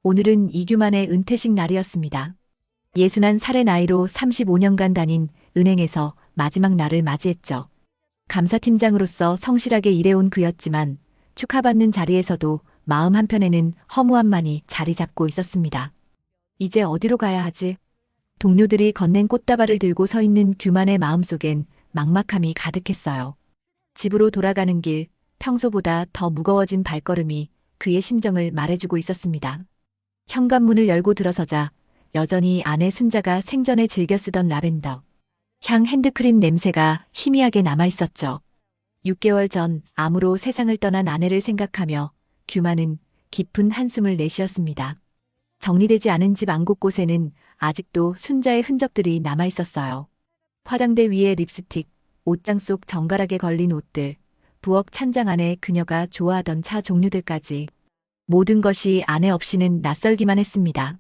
오늘은 이규만의 은퇴식 날이었습니다. 61살의 나이로 35년간 다닌 은행에서 마지막 날을 맞이했죠. 감사팀장으로서 성실하게 일해온 그였지만 축하받는 자리에서도 마음 한편에는 허무함만이 자리 잡고 있었습니다. 이제 어디로 가야 하지? 동료들이 건넨 꽃다발을 들고 서 있는 규만의 마음속엔 막막함이 가득했어요. 집으로 돌아가는 길, 평소보다 더 무거워진 발걸음이 그의 심정을 말해주고 있었습니다. 현관문을 열고 들어서자 여전히 아내 순자가 생전에 즐겨 쓰던 라벤더 향 핸드크림 냄새가 희미하게 남아있었죠. 6개월 전 암으로 세상을 떠난 아내를 생각하며 규만은 깊은 한숨을 내쉬었습니다. 정리되지 않은 집 안 곳곳에는 아직도 순자의 흔적들이 남아있었어요. 화장대 위에 립스틱, 옷장 속 정갈하게 걸린 옷들, 부엌 찬장 안에 그녀가 좋아하던 차 종류들까지 모든 것이 아내 없이는 낯설기만 했습니다.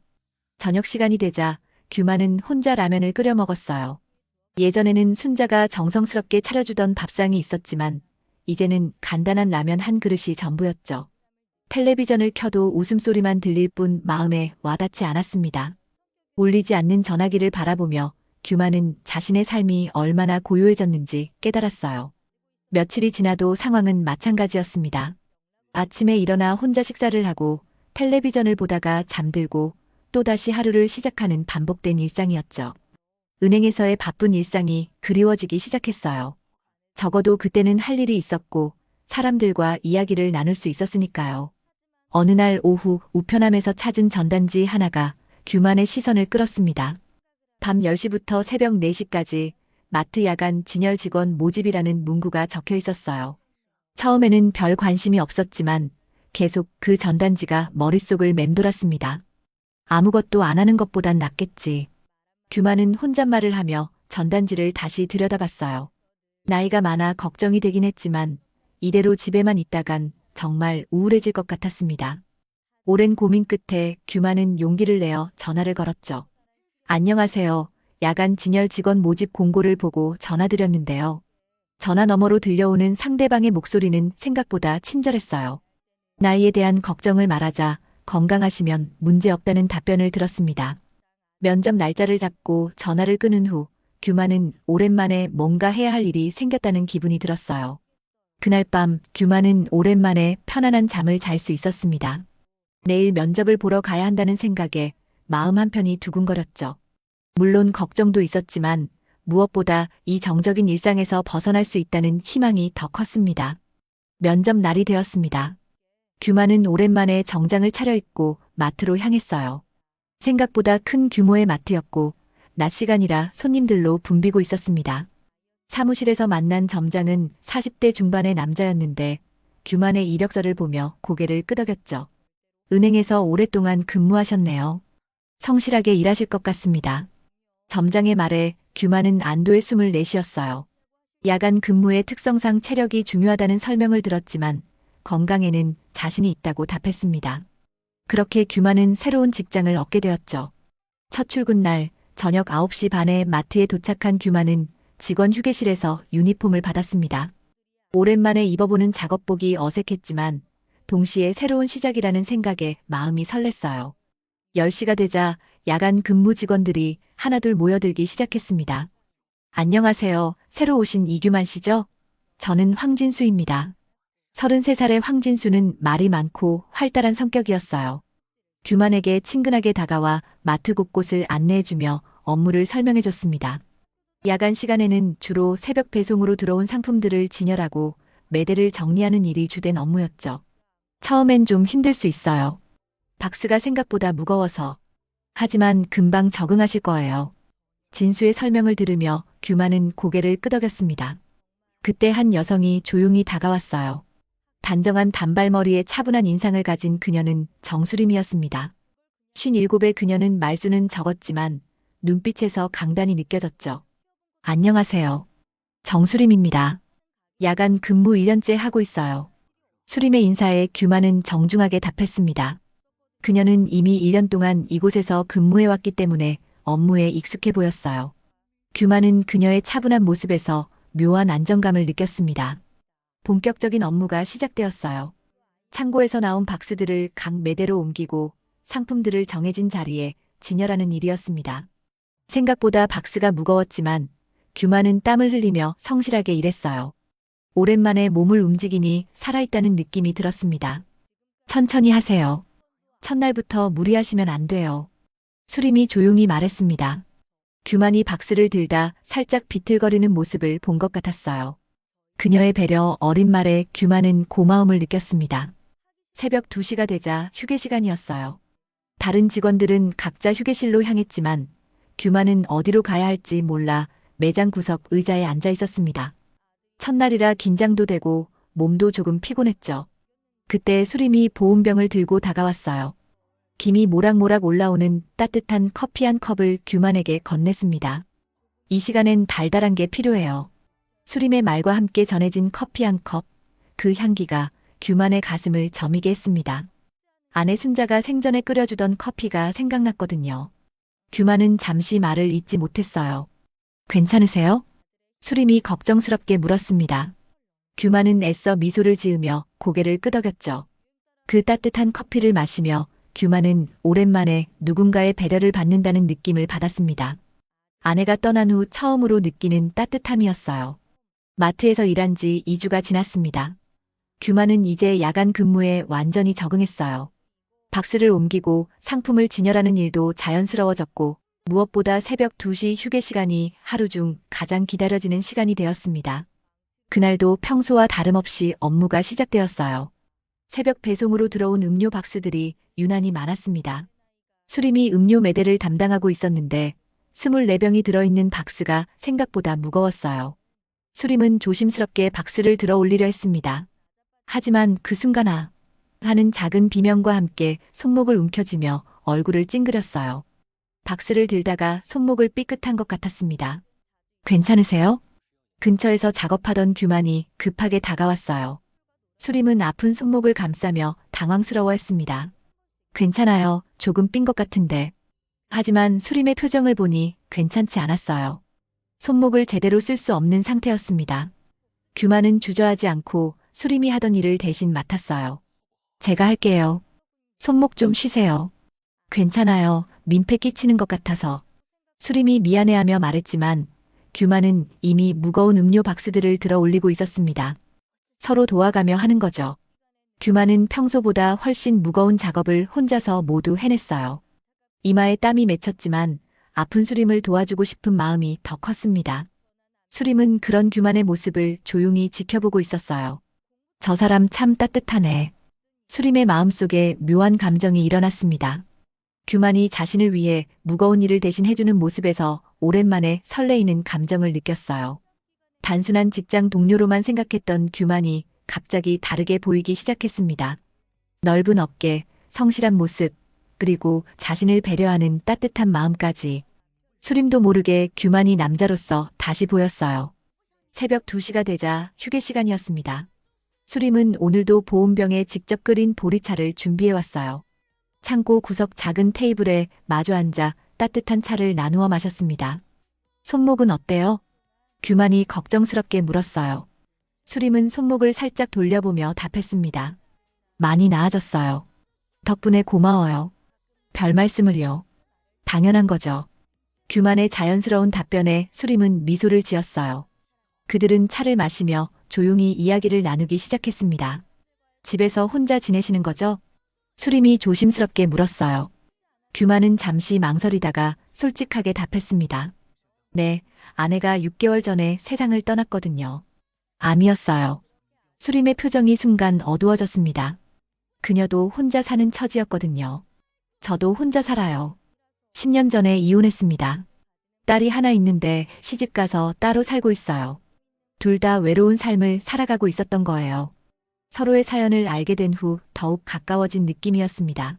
저녁 시간이 되자 규만은 혼자 라면을 끓여 먹었어요. 예전에는 순자가 정성스럽게 차려주던 밥상이 있었지만 이제는 간단한 라면 한 그릇이 전부였죠. 텔레비전을 켜도 웃음소리만 들릴 뿐 마음에 와닿지 않았습니다. 울리지 않는 전화기를 바라보며 규만은 자신의 삶이 얼마나 고요해졌는지 깨달았어요. 며칠이 지나도 상황은 마찬가지였습니다. 아침에 일어나 혼자 식사를 하고 텔레비전을 보다가 잠들고 또다시 하루를 시작하는 반복된 일상이었죠. 은행에서의 바쁜 일상이 그리워지기 시작했어요. 적어도 그때는 할 일이 있었고 사람들과 이야기를 나눌 수 있었으니까요. 어느 날 오후 우편함에서 찾은 전단지 하나가 규만의 시선을 끌었습니다. 밤 10시부터 새벽 4시까지 마트 야간 진열 직원 모집이라는 문구가 적혀 있었어요. 처음에는 별 관심이 없었지만 계속 그 전단지가 머릿속을 맴돌았습니다. 아무것도 안 하는 것보단 낫겠지. 규만은 혼잣말을 하며 전단지를 다시 들여다봤어요. 나이가 많아 걱정이 되긴 했지만 이대로 집에만 있다간 정말 우울해질 것 같았습니다. 오랜 고민 끝에 규만은 용기를 내어 전화를 걸었죠. 안녕하세요. 야간 진열 직원 모집 공고를 보고 전화드렸는데요. 전화 너머로 들려오는 상대방의 목소리는 생각보다 친절했어요. 나이에 대한 걱정을 말하자 건강하시면 문제없다는 답변을 들었습니다. 면접 날짜를 잡고 전화를 끊은 후 규만은 오랜만에 뭔가 해야 할 일이 생겼다는 기분이 들었어요. 그날 밤 규만은 오랜만에 편안한 잠을 잘 수 있었습니다. 내일 면접을 보러 가야 한다는 생각에 마음 한편이 두근거렸죠. 물론 걱정도 있었지만 무엇보다 이 정적인 일상에서 벗어날 수 있다는 희망이 더 컸습니다. 면접 날이 되었습니다. 규만은 오랜만에 정장을 차려입고 마트로 향했어요. 생각보다 큰 규모의 마트였고 낮 시간이라 손님들로 붐비고 있었습니다. 사무실에서 만난 점장은 40대 중반의 남자였는데 규만의 이력서를 보며 고개를 끄덕였죠. 은행에서 오랫동안 근무하셨네요. 성실하게 일하실 것 같습니다. 점장의 말에 규만은 안도의 숨을 내쉬었어요. 야간 근무의 특성상 체력이 중요하다는 설명을 들었지만 건강에는 자신이 있다고 답했습니다. 그렇게 규만은 새로운 직장을 얻게 되었죠. 첫 출근 날 저녁 9시 반에 마트에 도착한 규만은 직원 휴게실에서 유니폼을 받았습니다. 오랜만에 입어보는 작업복이 어색했지만 동시에 새로운 시작이라는 생각에 마음이 설렜어요. 10시가 되자 야간 근무 직원들이 하나둘 모여들기 시작했습니다. 안녕하세요. 새로 오신 이규만 씨죠? 저는 황진수입니다. 33살의 황진수는 말이 많고 활달한 성격이었어요. 규만에게 친근하게 다가와 마트 곳곳을 안내해주며 업무를 설명해줬습니다. 야간 시간에는 주로 새벽 배송으로 들어온 상품들을 진열하고 매대를 정리하는 일이 주된 업무였죠. 처음엔 좀 힘들 수 있어요. 박스가 생각보다 무거워서. 하지만 금방 적응하실 거예요. 진수의 설명을 들으며 규만은 고개를 끄덕였습니다. 그때 한 여성이 조용히 다가왔어요. 단정한 단발머리에 차분한 인상을 가진 그녀는 정수림이었습니다. 57의 그녀는 말수는 적었지만 눈빛에서 강단이 느껴졌죠. 안녕하세요. 정수림입니다. 야간 근무 1년째 하고 있어요. 수림의 인사에 규만은 정중하게 답했습니다. 그녀는 이미 1년 동안 이곳에서 근무해왔기 때문에 업무에 익숙해 보였어요. 규만은 그녀의 차분한 모습에서 묘한 안정감을 느꼈습니다. 본격적인 업무가 시작되었어요. 창고에서 나온 박스들을 각 매대로 옮기고 상품들을 정해진 자리에 진열하는 일이었습니다. 생각보다 박스가 무거웠지만 규만은 땀을 흘리며 성실하게 일했어요. 오랜만에 몸을 움직이니 살아있다는 느낌이 들었습니다. 천천히 하세요. 첫날부터 무리하시면 안 돼요. 수림이 조용히 말했습니다. 규만이 박스를 들다 살짝 비틀거리는 모습을 본 것 같았어요. 그녀의 배려 어린 말에 규만은 고마움을 느꼈습니다. 새벽 2시가 되자 휴게 시간이었어요. 다른 직원들은 각자 휴게실로 향했지만 규만은 어디로 가야 할지 몰라 매장 구석 의자에 앉아 있었습니다. 첫날이라 긴장도 되고 몸도 조금 피곤했죠. 그때 수림이 보온병을 들고 다가왔어요. 김이 모락모락 올라오는 따뜻한 커피 한 컵을 규만에게 건넸습니다. 이 시간엔 달달한 게 필요해요. 수림의 말과 함께 전해진 커피 한 컵, 그 향기가 규만의 가슴을 저미게 했습니다. 아내 순자가 생전에 끓여주던 커피가 생각났거든요. 규만은 잠시 말을 잇지 못했어요. 괜찮으세요? 수림이 걱정스럽게 물었습니다. 규만은 애써 미소를 지으며 고개를 끄덕였죠. 그 따뜻한 커피를 마시며 규만은 오랜만에 누군가의 배려를 받는다는 느낌을 받았습니다. 아내가 떠난 후 처음으로 느끼는 따뜻함이었어요. 마트에서 일한 지 2주가 지났습니다. 규만은 이제 야간 근무에 완전히 적응했어요. 박스를 옮기고 상품을 진열하는 일도 자연스러워졌고 무엇보다 새벽 2시 휴게 시간이 하루 중 가장 기다려지는 시간이 되었습니다. 그날도 평소와 다름없이 업무가 시작되었어요. 새벽 배송으로 들어온 음료 박스들이 유난히 많았습니다. 수림이 음료 매대를 담당하고 있었는데 24병이 들어있는 박스가 생각보다 무거웠어요. 수림은 조심스럽게 박스를 들어 올리려 했습니다. 하지만 그 순간 하는 작은 비명과 함께 손목을 움켜쥐며 얼굴을 찡그렸어요. 박스를 들다가 손목을 삐끗한 것 같았습니다. 괜찮으세요? 근처에서 작업하던 규만이 급하게 다가왔어요. 수림은 아픈 손목을 감싸며 당황스러워했습니다. 괜찮아요. 조금 삔 것 같은데. 하지만 수림의 표정을 보니 괜찮지 않았어요. 손목을 제대로 쓸 수 없는 상태였습니다. 규만은 주저하지 않고 수림이 하던 일을 대신 맡았어요. 제가 할게요. 손목 좀 쉬세요. 괜찮아요. 민폐 끼치는 것 같아서. 수림이 미안해하며 말했지만 규만은 이미 무거운 음료 박스들을 들어 올리고 있었습니다. 서로 도와가며 하는 거죠. 규만은 평소보다 훨씬 무거운 작업을 혼자서 모두 해냈어요. 이마에 땀이 맺혔지만 아픈 수림을 도와주고 싶은 마음이 더 컸습니다. 수림은 그런 규만의 모습을 조용히 지켜보고 있었어요. 저 사람 참 따뜻하네. 수림의 마음속에 묘한 감정이 일어났습니다. 규만이 자신을 위해 무거운 일을 대신 해주는 모습에서 오랜만에 설레이는 감정을 느꼈어요. 단순한 직장 동료로만 생각했던 규만이 갑자기 다르게 보이기 시작했습니다. 넓은 어깨, 성실한 모습, 그리고 자신을 배려하는 따뜻한 마음까지. 수림도 모르게 규만이 남자로서 다시 보였어요. 새벽 2시가 되자 휴게 시간이었습니다. 수림은 오늘도 보온병에 직접 끓인 보리차를 준비해왔어요. 창고 구석 작은 테이블에 마주 앉아 따뜻한 차를 나누어 마셨습니다. 손목은 어때요? 규만이 걱정스럽게 물었어요. 수림은 손목을 살짝 돌려보며 답했습니다. 많이 나아졌어요. 덕분에 고마워요. 별 말씀을요. 당연한 거죠. 규만의 자연스러운 답변에 수림은 미소를 지었어요. 그들은 차를 마시며 조용히 이야기를 나누기 시작했습니다. 집에서 혼자 지내시는 거죠? 수림이 조심스럽게 물었어요. 규만은 잠시 망설이다가 솔직하게 답했습니다. 네, 아내가 6개월 전에 세상을 떠났거든요. 암이었어요. 수림의 표정이 순간 어두워졌습니다. 그녀도 혼자 사는 처지였거든요. 저도 혼자 살아요. 10년 전에 이혼했습니다. 딸이 하나 있는데 시집가서 따로 살고 있어요. 둘 다 외로운 삶을 살아가고 있었던 거예요. 서로의 사연을 알게 된 후 더욱 가까워진 느낌이었습니다.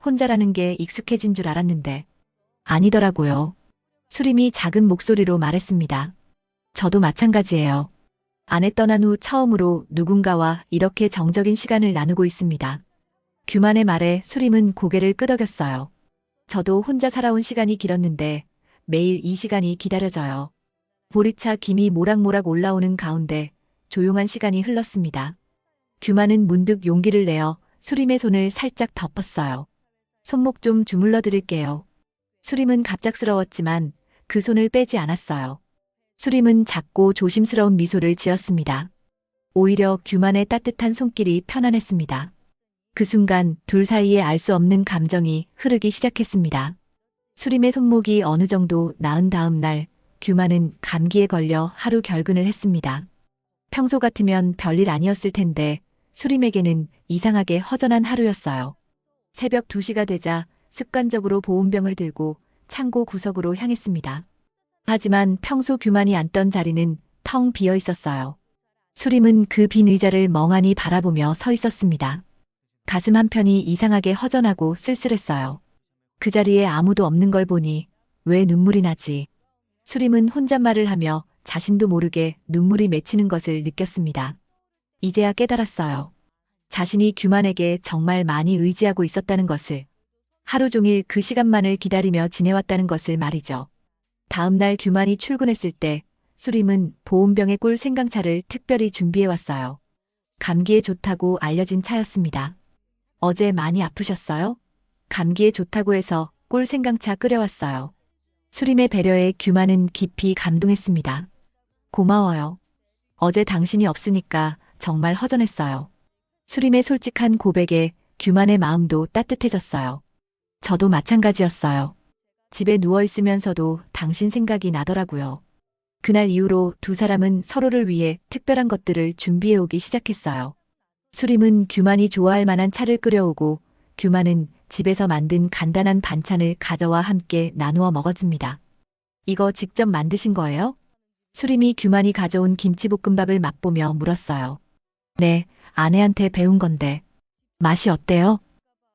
혼자라는 게 익숙해진 줄 알았는데 아니더라고요. 수림이 작은 목소리로 말했습니다. 저도 마찬가지예요. 아내 떠난 후 처음으로 누군가와 이렇게 정적인 시간을 나누고 있습니다. 규만의 말에 수림은 고개를 끄덕였어요. 저도 혼자 살아온 시간이 길었는데 매일 이 시간이 기다려져요. 보리차 김이 모락모락 올라오는 가운데 조용한 시간이 흘렀습니다. 규만은 문득 용기를 내어 수림의 손을 살짝 덮었어요. 손목 좀 주물러 드릴게요. 수림은 갑작스러웠지만 그 손을 빼지 않았어요. 수림은 작고 조심스러운 미소를 지었습니다. 오히려 규만의 따뜻한 손길이 편안했습니다. 그 순간 둘 사이에 알 수 없는 감정이 흐르기 시작했습니다. 수림의 손목이 어느 정도 나은 다음 날 규만은 감기에 걸려 하루 결근을 했습니다. 평소 같으면 별일 아니었을 텐데 수림에게는 이상하게 허전한 하루였어요. 새벽 2시가 되자 습관적으로 보온병을 들고 창고 구석으로 향했습니다. 하지만 평소 규만이 앉던 자리는 텅 비어 있었어요. 수림은 그 빈 의자를 멍하니 바라보며 서 있었습니다. 가슴 한편이 이상하게 허전하고 쓸쓸했어요. 그 자리에 아무도 없는 걸 보니 왜 눈물이 나지? 수림은 혼잣말을 하며 자신도 모르게 눈물이 맺히는 것을 느꼈습니다. 이제야 깨달았어요. 자신이 규만에게 정말 많이 의지하고 있었다는 것을. 하루 종일 그 시간만을 기다리며 지내왔다는 것을 말이죠. 다음 날 규만이 출근했을 때 수림은 보온병에 꿀 생강차를 특별히 준비해왔어요. 감기에 좋다고 알려진 차였습니다. 어제 많이 아프셨어요? 감기에 좋다고 해서 꿀 생강차 끓여왔어요. 수림의 배려에 규만은 깊이 감동했습니다. 고마워요. 어제 당신이 없으니까 정말 허전했어요. 수림의 솔직한 고백에 규만의 마음도 따뜻해졌어요. 저도 마찬가지였어요. 집에 누워있으면서도 당신 생각이 나더라고요. 그날 이후로 두 사람은 서로를 위해 특별한 것들을 준비해오기 시작했어요. 수림은 규만이 좋아할 만한 차를 끓여오고 규만은 집에서 만든 간단한 반찬을 가져와 함께 나누어 먹었습니다. 이거 직접 만드신 거예요? 수림이 규만이 가져온 김치볶음밥을 맛보며 물었어요. 네, 아내한테 배운 건데. 맛이 어때요?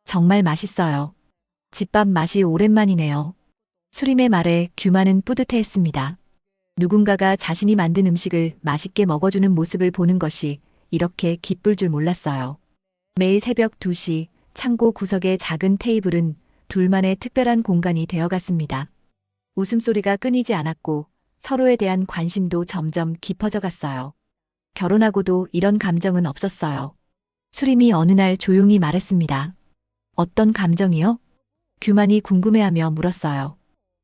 정말 맛있어요. 집밥 맛이 오랜만이네요. 수림의 말에 규만은 뿌듯해했습니다. 누군가가 자신이 만든 음식을 맛있게 먹어주는 모습을 보는 것이 이렇게 기쁠 줄 몰랐어요. 매일 새벽 2시 창고 구석의 작은 테이블은 둘만의 특별한 공간이 되어갔습니다. 웃음소리가 끊이지 않았고 서로에 대한 관심도 점점 깊어져 갔어요. 결혼하고도 이런 감정은 없었어요. 수림이 어느 날 조용히 말했습니다. 어떤 감정이요? 규만이 궁금해하며 물었어요.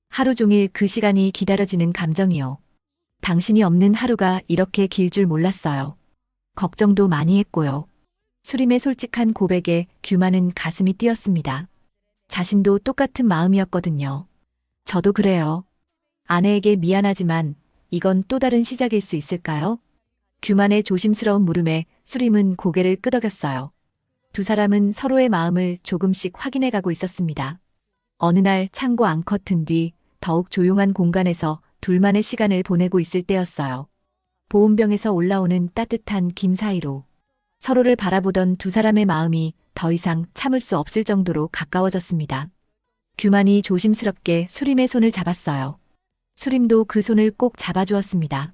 하루 종일 그 시간이 기다려지는 감정이요. 당신이 없는 하루가 이렇게 길 줄 몰랐어요. 걱정도 많이 했고요. 수림의 솔직한 고백에 규만은 가슴이 뛰었습니다. 자신도 똑같은 마음이었거든요. 저도 그래요. 아내에게 미안하지만 이건 또 다른 시작일 수 있을까요? 규만의 조심스러운 물음에 수림은 고개를 끄덕였어요. 두 사람은 서로의 마음을 조금씩 확인해가고 있었습니다. 어느 날 창고 앙커튼 뒤 더욱 조용한 공간에서 둘만의 시간을 보내고 있을 때였어요. 보온병에서 올라오는 따뜻한 김 사이로 서로를 바라보던 두 사람의 마음이 더 이상 참을 수 없을 정도로 가까워졌습니다. 규만이 조심스럽게 수림의 손을 잡았어요. 수림도 그 손을 꼭 잡아주었습니다.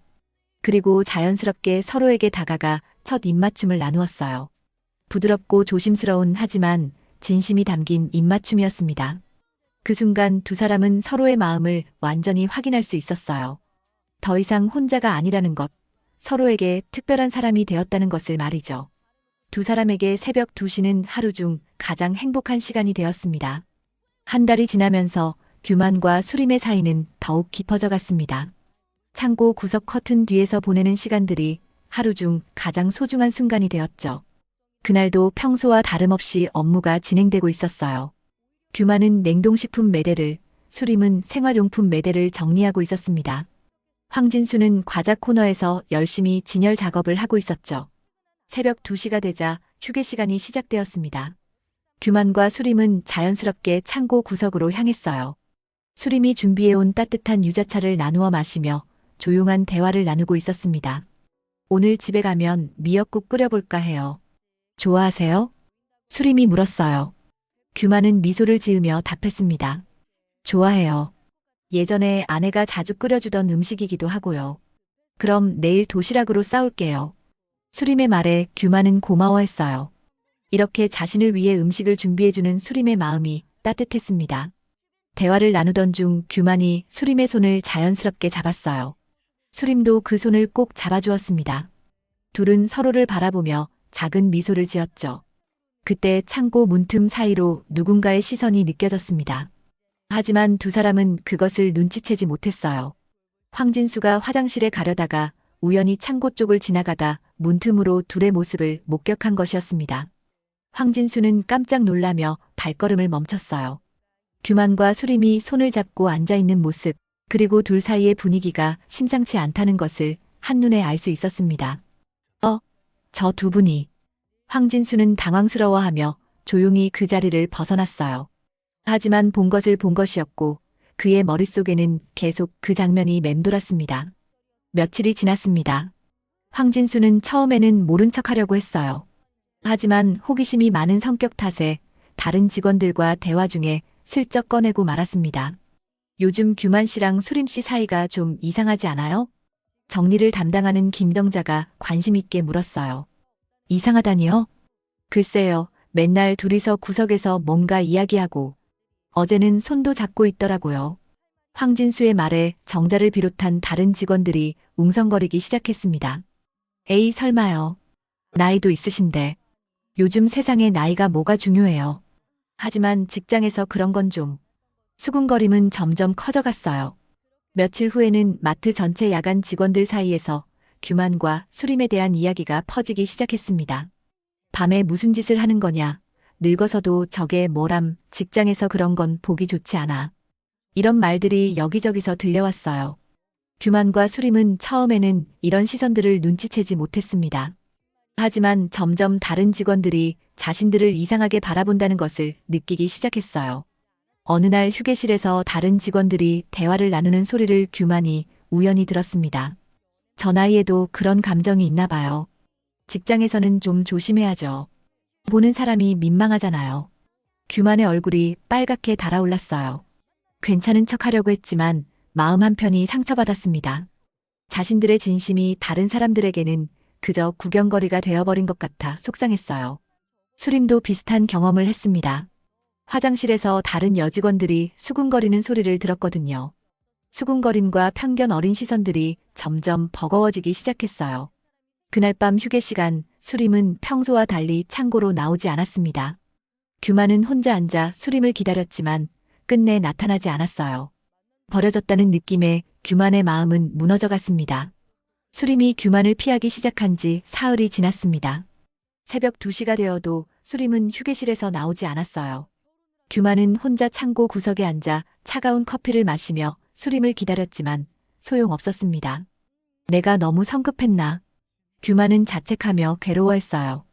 그리고 자연스럽게 서로에게 다가가 첫 입맞춤을 나누었어요. 부드럽고 조심스러운 하지만 진심이 담긴 입맞춤이었습니다. 그 순간 두 사람은 서로의 마음을 완전히 확인할 수 있었어요. 더 이상 혼자가 아니라는 것, 서로에게 특별한 사람이 되었다는 것을 말이죠. 두 사람에게 새벽 2시는 하루 중 가장 행복한 시간이 되었습니다. 한 달이 지나면서 규만과 수림의 사이는 더욱 깊어져 갔습니다. 창고 구석 커튼 뒤에서 보내는 시간들이 하루 중 가장 소중한 순간이 되었죠. 그날도 평소와 다름없이 업무가 진행되고 있었어요. 규만은 냉동식품 매대를, 수림은 생활용품 매대를 정리하고 있었습니다. 황진수는 과자 코너에서 열심히 진열 작업을 하고 있었죠. 새벽 2시가 되자 휴게 시간이 시작되었습니다. 규만과 수림은 자연스럽게 창고 구석으로 향했어요. 수림이 준비해온 따뜻한 유자차를 나누어 마시며 조용한 대화를 나누고 있었습니다. 오늘 집에 가면 미역국 끓여볼까 해요. 좋아하세요? 수림이 물었어요. 규만은 미소를 지으며 답했습니다. 좋아해요. 예전에 아내가 자주 끓여주던 음식이기도 하고요. 그럼 내일 도시락으로 싸올게요. 수림의 말에 규만은 고마워했어요. 이렇게 자신을 위해 음식을 준비해주는 수림의 마음이 따뜻했습니다. 대화를 나누던 중 규만이 수림의 손을 자연스럽게 잡았어요. 수림도 그 손을 꼭 잡아주었습니다. 둘은 서로를 바라보며 작은 미소를 지었죠. 그때 창고 문틈 사이로 누군가의 시선이 느껴졌습니다. 하지만 두 사람은 그것을 눈치채지 못했어요. 황진수가 화장실에 가려다가 우연히 창고 쪽을 지나가다 문틈으로 둘의 모습을 목격한 것이었습니다. 황진수는 깜짝 놀라며 발걸음을 멈췄어요. 규만과 수림이 손을 잡고 앉아있는 모습, 그리고 둘 사이의 분위기가 심상치 않다는 것을 한눈에 알 수 있었습니다. 저 두 분이. 황진수는 당황스러워하며 조용히 그 자리를 벗어났어요. 하지만 본 것을 본 것이었고 그의 머릿속에는 계속 그 장면이 맴돌았습니다. 며칠이 지났습니다. 황진수는 처음에는 모른 척하려고 했어요. 하지만 호기심이 많은 성격 탓에 다른 직원들과 대화 중에 슬쩍 꺼내고 말았습니다. 요즘 규만 씨랑 수림 씨 사이가 좀 이상하지 않아요? 정리를 담당하는 김정자가 관심 있게 물었어요. 이상하다니요? 글쎄요, 맨날 둘이서 구석에서 뭔가 이야기하고 어제는 손도 잡고 있더라고요. 황진수의 말에 정자를 비롯한 다른 직원들이 웅성거리기 시작했습니다. 에이 설마요. 나이도 있으신데. 요즘 세상에 나이가 뭐가 중요해요. 하지만 직장에서 그런 건 좀. 수군거림은 점점 커져갔어요. 며칠 후에는 마트 전체 야간 직원들 사이에서 규만과 수림에 대한 이야기가 퍼지기 시작했습니다. 밤에 무슨 짓을 하는 거냐. 늙어서도 저게 뭐람, 직장에서 그런 건 보기 좋지 않아. 이런 말들이 여기저기서 들려왔어요. 규만과 수림은 처음에는 이런 시선들을 눈치채지 못했습니다. 하지만 점점 다른 직원들이 자신들을 이상하게 바라본다는 것을 느끼기 시작했어요. 어느 날 휴게실에서 다른 직원들이 대화를 나누는 소리를 규만이 우연히 들었습니다. 저 나이에도 그런 감정이 있나 봐요. 직장에서는 좀 조심해야죠. 보는 사람이 민망하잖아요. 규만의 얼굴이 빨갛게 달아올랐어요. 괜찮은 척 하려고 했지만 마음 한편이 상처받았습니다. 자신들의 진심이 다른 사람들에게는 그저 구경거리가 되어버린 것 같아 속상했어요. 수림도 비슷한 경험을 했습니다. 화장실에서 다른 여직원들이 수군거리는 소리를 들었거든요. 수군거림과 편견 어린 시선들이 점점 버거워지기 시작했어요. 그날 밤 휴게 시간, 수림은 평소와 달리 창고로 나오지 않았습니다. 규만은 혼자 앉아 수림을 기다렸지만 끝내 나타나지 않았어요. 버려졌다는 느낌에 규만의 마음은 무너져갔습니다. 수림이 규만을 피하기 시작한 지 사흘이 지났습니다. 새벽 2시가 되어도 수림은 휴게실에서 나오지 않았어요. 규만은 혼자 창고 구석에 앉아 차가운 커피를 마시며 수림을 기다렸지만 소용없었습니다. 내가 너무 성급했나? 규만은 자책하며 괴로워했어요.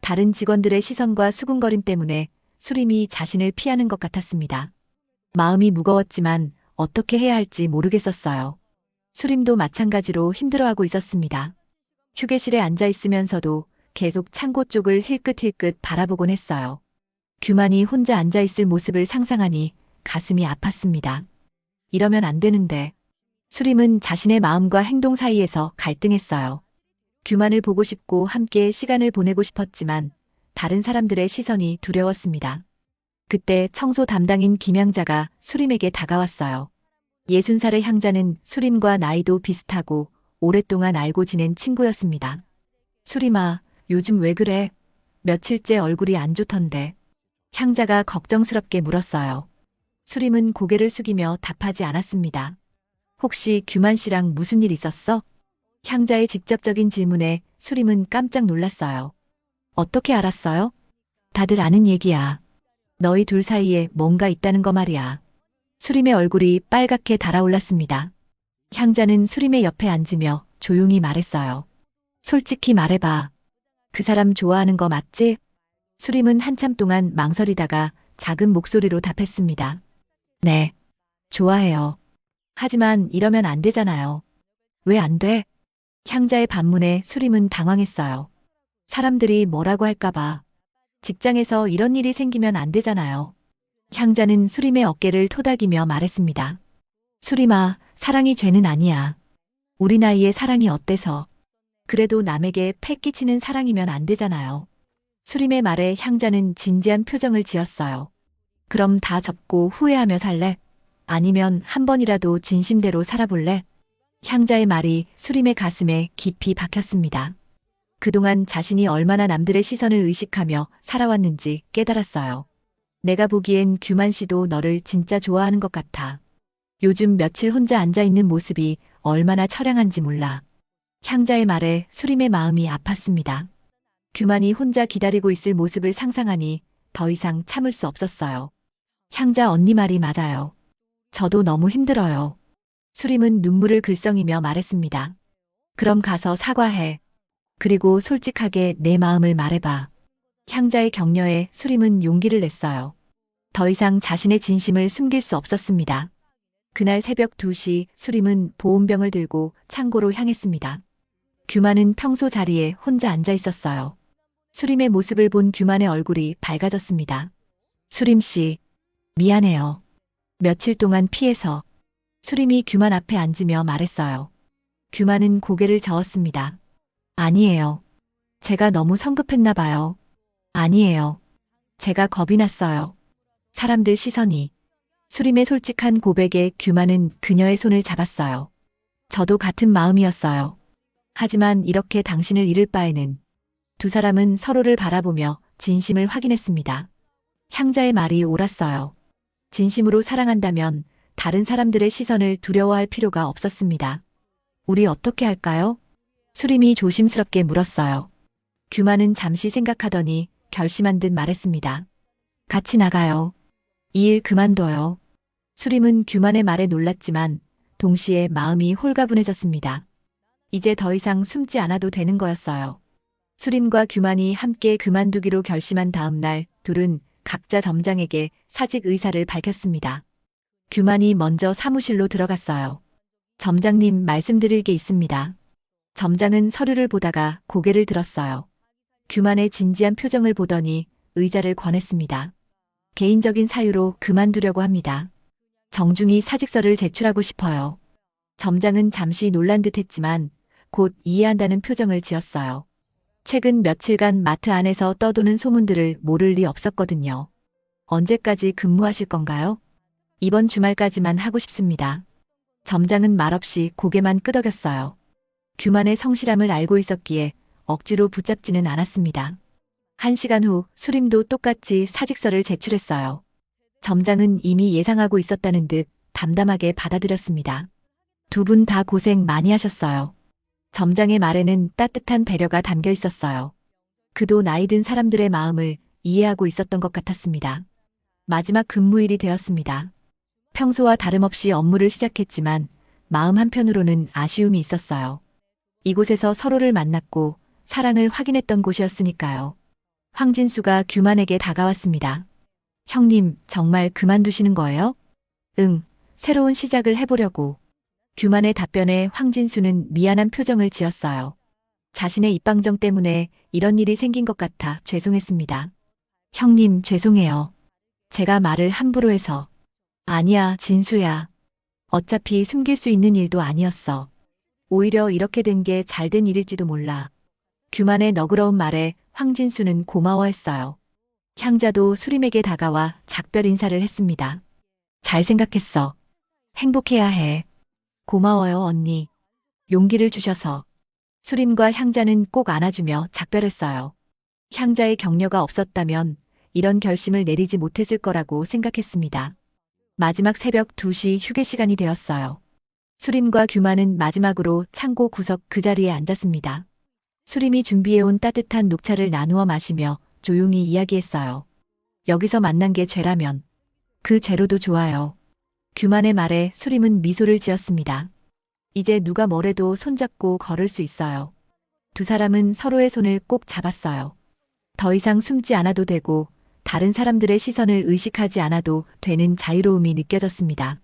다른 직원들의 시선과 수군거림 때문에 수림이 자신을 피하는 것 같았습니다. 마음이 무거웠지만 어떻게 해야 할지 모르겠었어요. 수림도 마찬가지로 힘들어하고 있었습니다. 휴게실에 앉아 있으면서도 계속 창고 쪽을 힐끗힐끗 바라보곤 했어요. 규만이 혼자 앉아 있을 모습을 상상하니 가슴이 아팠습니다. 이러면 안 되는데. 수림은 자신의 마음과 행동 사이에서 갈등했어요. 규만을 보고 싶고 함께 시간을 보내고 싶었지만 다른 사람들의 시선이 두려웠습니다. 그때 청소 담당인 김향자가 수림에게 다가왔어요. 60살의 향자는 수림과 나이도 비슷하고 오랫동안 알고 지낸 친구였습니다. 수림아, 요즘 왜 그래? 며칠째 얼굴이 안 좋던데. 향자가 걱정스럽게 물었어요. 수림은 고개를 숙이며 답하지 않았습니다. 혹시 규만 씨랑 무슨 일 있었어? 향자의 직접적인 질문에 수림은 깜짝 놀랐어요. 어떻게 알았어요? 다들 아는 얘기야. 너희 둘 사이에 뭔가 있다는 거 말이야. 수림의 얼굴이 빨갛게 달아올랐습니다. 향자는 수림의 옆에 앉으며 조용히 말했어요. 솔직히 말해봐. 그 사람 좋아하는 거 맞지? 수림은 한참 동안 망설이다가 작은 목소리로 답했습니다. 네, 좋아해요. 하지만 이러면 안 되잖아요. 왜 안 돼? 향자의 반문에 수림은 당황했어요. 사람들이 뭐라고 할까봐. 직장에서 이런 일이 생기면 안 되잖아요. 향자는 수림의 어깨를 토닥이며 말했습니다. 수림아, 사랑이 죄는 아니야. 우리 나이에 사랑이 어때서. 그래도 남에게 패 끼치는 사랑이면 안 되잖아요. 수림의 말에 향자는 진지한 표정을 지었어요. 그럼 다 접고 후회하며 살래? 아니면 한 번이라도 진심대로 살아볼래? 향자의 말이 수림의 가슴에 깊이 박혔습니다. 그동안 자신이 얼마나 남들의 시선을 의식하며 살아왔는지 깨달았어요. 내가 보기엔 규만 씨도 너를 진짜 좋아하는 것 같아. 요즘 며칠 혼자 앉아있는 모습이 얼마나 처량한지 몰라. 향자의 말에 수림의 마음이 아팠습니다. 규만이 혼자 기다리고 있을 모습을 상상하니 더 이상 참을 수 없었어요. 향자 언니 말이 맞아요. 저도 너무 힘들어요. 수림은 눈물을 글썽이며 말했습니다. 그럼 가서 사과해. 그리고 솔직하게 내 마음을 말해봐. 향자의 격려에 수림은 용기를 냈어요. 더 이상 자신의 진심을 숨길 수 없었습니다. 그날 새벽 2시 수림은 보온병을 들고 창고로 향했습니다. 규만은 평소 자리에 혼자 앉아 있었어요. 수림의 모습을 본 규만의 얼굴이 밝아졌습니다. 수림 씨, 미안해요. 며칠 동안 피해서. 수림이 규만 앞에 앉으며 말했어요. 규만은 고개를 저었습니다. 아니에요. 제가 너무 성급했나 봐요. 아니에요. 제가 겁이 났어요. 사람들 시선이. 수림의 솔직한 고백에 규만은 그녀의 손을 잡았어요. 저도 같은 마음이었어요. 하지만 이렇게 당신을 잃을 바에는. 두 사람은 서로를 바라보며 진심을 확인했습니다. 향자의 말이 옳았어요. 진심으로 사랑한다면 다른 사람들의 시선을 두려워할 필요가 없었습니다. 우리 어떻게 할까요? 수림이 조심스럽게 물었어요. 규만은 잠시 생각하더니 결심한 듯 말했습니다. 같이 나가요. 이 일 그만둬요. 수림은 규만의 말에 놀랐지만 동시에 마음이 홀가분해졌습니다. 이제 더 이상 숨지 않아도 되는 거였어요. 수림과 규만이 함께 그만두기로 결심한 다음 날 둘은 각자 점장에게 사직 의사를 밝혔습니다. 규만이 먼저 사무실로 들어갔어요. 점장님 말씀드릴 게 있습니다. 점장은 서류를 보다가 고개를 들었어요. 규만의 진지한 표정을 보더니 의자를 권했습니다. 개인적인 사유로 그만두려고 합니다. 정중히 사직서를 제출하고 싶어요. 점장은 잠시 놀란 듯 했지만 곧 이해한다는 표정을 지었어요. 최근 며칠간 마트 안에서 떠도는 소문들을 모를 리 없었거든요. 언제까지 근무하실 건가요? 이번 주말까지만 하고 싶습니다. 점장은 말없이 고개만 끄덕였어요. 규만의 성실함을 알고 있었기에 억지로 붙잡지는 않았습니다. 1시간 후 수림도 똑같이 사직서를 제출했어요. 점장은 이미 예상하고 있었다는 듯 담담하게 받아들였습니다. 두 분 다 고생 많이 하셨어요. 점장의 말에는 따뜻한 배려가 담겨 있었어요. 그도 나이 든 사람들의 마음을 이해하고 있었던 것 같았습니다. 마지막 근무일이 되었습니다. 평소와 다름없이 업무를 시작했지만 마음 한편으로는 아쉬움이 있었어요. 이곳에서 서로를 만났고 사랑을 확인했던 곳이었으니까요. 황진수가 규만에게 다가왔습니다. 형님, 정말 그만두시는 거예요? 응, 새로운 시작을 해보려고. 규만의 답변에 황진수는 미안한 표정을 지었어요. 자신의 입방정 때문에 이런 일이 생긴 것 같아 죄송했습니다. 형님, 죄송해요. 제가 말을 함부로 해서. 아니야, 진수야. 어차피 숨길 수 있는 일도 아니었어. 오히려 이렇게 된 게 잘된 일일지도 몰라. 규만의 너그러운 말에 황진수는 고마워했어요. 향자도 수림에게 다가와 작별 인사를 했습니다. 잘 생각했어. 행복해야 해. 고마워요, 언니. 용기를 주셔서. 수림과 향자는 꼭 안아주며 작별했어요. 향자의 격려가 없었다면 이런 결심을 내리지 못했을 거라고 생각했습니다. 마지막 새벽 2시 휴게 시간이 되었어요. 수림과 규만은 마지막으로 창고 구석 그 자리에 앉았습니다. 수림이 준비해온 따뜻한 녹차를 나누어 마시며 조용히 이야기했어요. 여기서 만난 게 죄라면 그 죄로도 좋아요. 규만의 말에 수림은 미소를 지었습니다. 이제 누가 뭐래도 손잡고 걸을 수 있어요. 두 사람은 서로의 손을 꼭 잡았어요. 더 이상 숨지 않아도 되고 다른 사람들의 시선을 의식하지 않아도 되는 자유로움이 느껴졌습니다.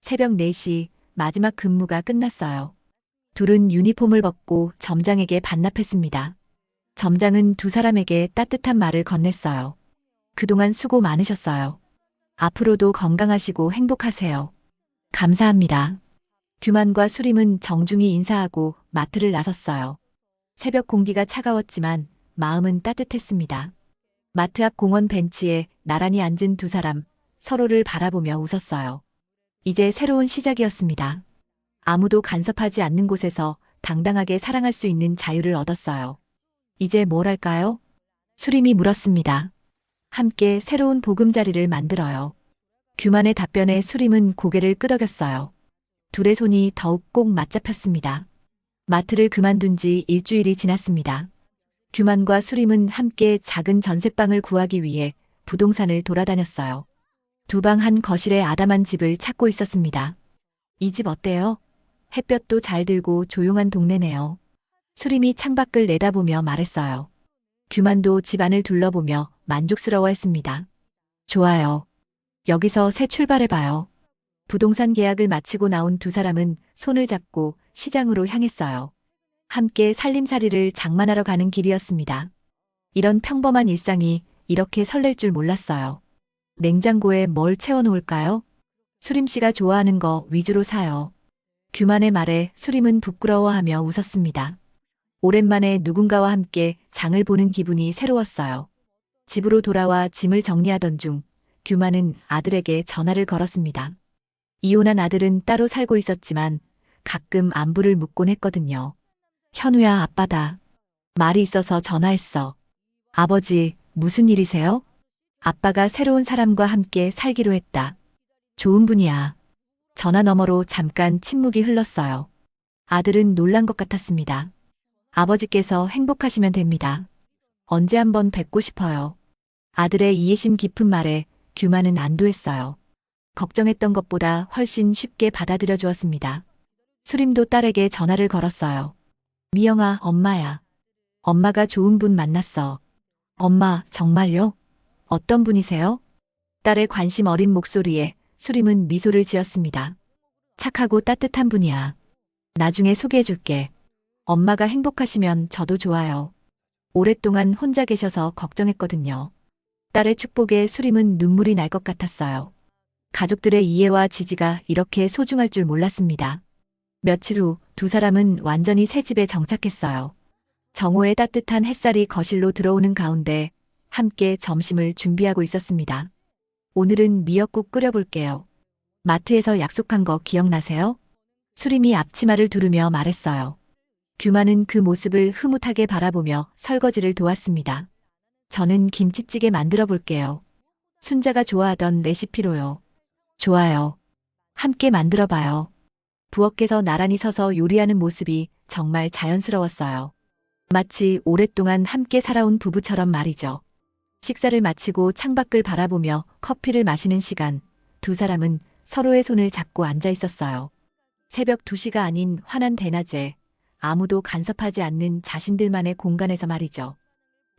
새벽 4시 마지막 근무가 끝났어요. 둘은 유니폼을 벗고 점장에게 반납했습니다. 점장은 두 사람에게 따뜻한 말을 건넸어요. 그동안 수고 많으셨어요. 앞으로도 건강하시고 행복하세요. 감사합니다. 규만과 수림은 정중히 인사하고 마트를 나섰어요. 새벽 공기가 차가웠지만 마음은 따뜻했습니다. 마트 앞 공원 벤치에 나란히 앉은 두 사람, 서로를 바라보며 웃었어요. 이제 새로운 시작이었습니다. 아무도 간섭하지 않는 곳에서 당당하게 사랑할 수 있는 자유를 얻었어요. 이제 뭘 할까요? 수림이 물었습니다. 함께 새로운 보금자리를 만들어요. 규만의 답변에 수림은 고개를 끄덕였어요. 둘의 손이 더욱 꼭 맞잡혔습니다. 마트를 그만둔 지 일주일이 지났습니다. 규만과 수림은 함께 작은 전셋방을 구하기 위해 부동산을 돌아다녔어요. 두 방 한 거실의 아담한 집을 찾고 있었습니다. 이 집 어때요? 햇볕도 잘 들고 조용한 동네네요. 수림이 창밖을 내다보며 말했어요. 규만도 집 안을 둘러보며 만족스러워했습니다. 좋아요. 여기서 새 출발해봐요. 부동산 계약을 마치고 나온 두 사람은 손을 잡고 시장으로 향했어요. 함께 살림살이를 장만하러 가는 길이었습니다. 이런 평범한 일상이 이렇게 설렐 줄 몰랐어요. 냉장고에 뭘 채워놓을까요? 수림 씨가 좋아하는 거 위주로 사요. 규만의 말에 수림은 부끄러워하며 웃었습니다. 오랜만에 누군가와 함께 장을 보는 기분이 새로웠어요. 집으로 돌아와 짐을 정리하던 중 규만은 아들에게 전화를 걸었습니다. 이혼한 아들은 따로 살고 있었지만 가끔 안부를 묻곤 했거든요. 현우야, 아빠다. 말이 있어서 전화했어. 아버지, 무슨 일이세요? 아빠가 새로운 사람과 함께 살기로 했다. 좋은 분이야. 전화 너머로 잠깐 침묵이 흘렀어요. 아들은 놀란 것 같았습니다. 아버지께서 행복하시면 됩니다. 언제 한번 뵙고 싶어요. 아들의 이해심 깊은 말에 규만은 안도했어요. 걱정했던 것보다 훨씬 쉽게 받아들여 주었습니다. 수림도 딸에게 전화를 걸었어요. 미영아, 엄마야. 엄마가 좋은 분 만났어. 엄마, 정말요? 어떤 분이세요? 딸의 관심 어린 목소리에 수림은 미소를 지었습니다. 착하고 따뜻한 분이야. 나중에 소개해줄게. 엄마가 행복하시면 저도 좋아요. 오랫동안 혼자 계셔서 걱정했거든요. 딸의 축복에 수림은 눈물이 날 것 같았어요. 가족들의 이해와 지지가 이렇게 소중할 줄 몰랐습니다. 며칠 후 두 사람은 완전히 새 집에 정착했어요. 정오의 따뜻한 햇살이 거실로 들어오는 가운데 함께 점심을 준비하고 있었습니다. 오늘은 미역국 끓여볼게요. 마트에서 약속한 거 기억나세요? 수림이 앞치마를 두르며 말했어요. 규만은 그 모습을 흐뭇하게 바라보며 설거지를 도왔습니다. 저는 김치찌개 만들어 볼게요. 순자가 좋아하던 레시피로요. 좋아요. 함께 만들어 봐요. 부엌에서 나란히 서서 요리하는 모습이 정말 자연스러웠어요. 마치 오랫동안 함께 살아온 부부처럼 말이죠. 식사를 마치고 창밖을 바라보며 커피를 마시는 시간, 두 사람은 서로의 손을 잡고 앉아 있었어요. 새벽 2시가 아닌 환한 대낮에 아무도 간섭하지 않는 자신들만의 공간에서 말이죠.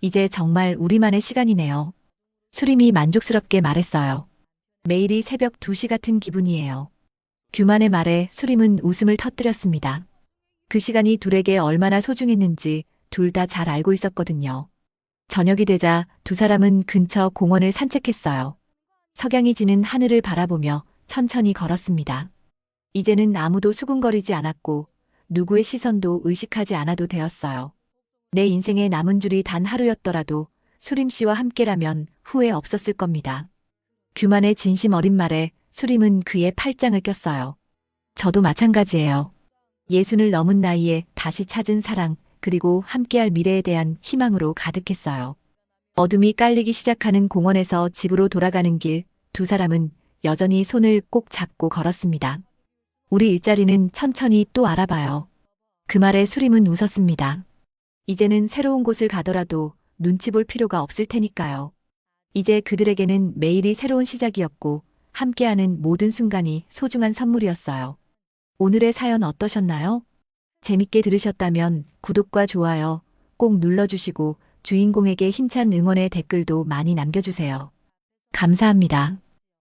이제 정말 우리만의 시간이네요. 수림이 만족스럽게 말했어요. 매일이 새벽 2시 같은 기분이에요. 규만의 말에 수림은 웃음을 터뜨렸습니다. 그 시간이 둘에게 얼마나 소중했는지 둘 다 잘 알고 있었거든요. 저녁이 되자 두 사람은 근처 공원을 산책했어요. 석양이 지는 하늘을 바라보며 천천히 걸었습니다. 이제는 아무도 수군거리지 않았고 누구의 시선도 의식하지 않아도 되었어요. 내 인생에 남은 줄이 단 하루였더라도 수림 씨와 함께라면 후회 없었을 겁니다. 규만의 진심 어린 말에 수림은 그의 팔짱을 꼈어요. 저도 마찬가지예요. 예순을 넘은 나이에 다시 찾은 사랑, 그리고 함께할 미래에 대한 희망으로 가득했어요. 어둠이 깔리기 시작하는 공원에서 집으로 돌아가는 길, 두 사람은 여전히 손을 꼭 잡고 걸었습니다. 우리 일자리는 천천히 또 알아봐요. 그 말에 수림은 웃었습니다. 이제는 새로운 곳을 가더라도 눈치 볼 필요가 없을 테니까요. 이제 그들에게는 매일이 새로운 시작이었고 함께하는 모든 순간이 소중한 선물이었어요. 오늘의 사연 어떠셨나요? 재밌게 들으셨다면 구독과 좋아요 꼭 눌러주시고 주인공에게 힘찬 응원의 댓글도 많이 남겨주세요. 감사합니다.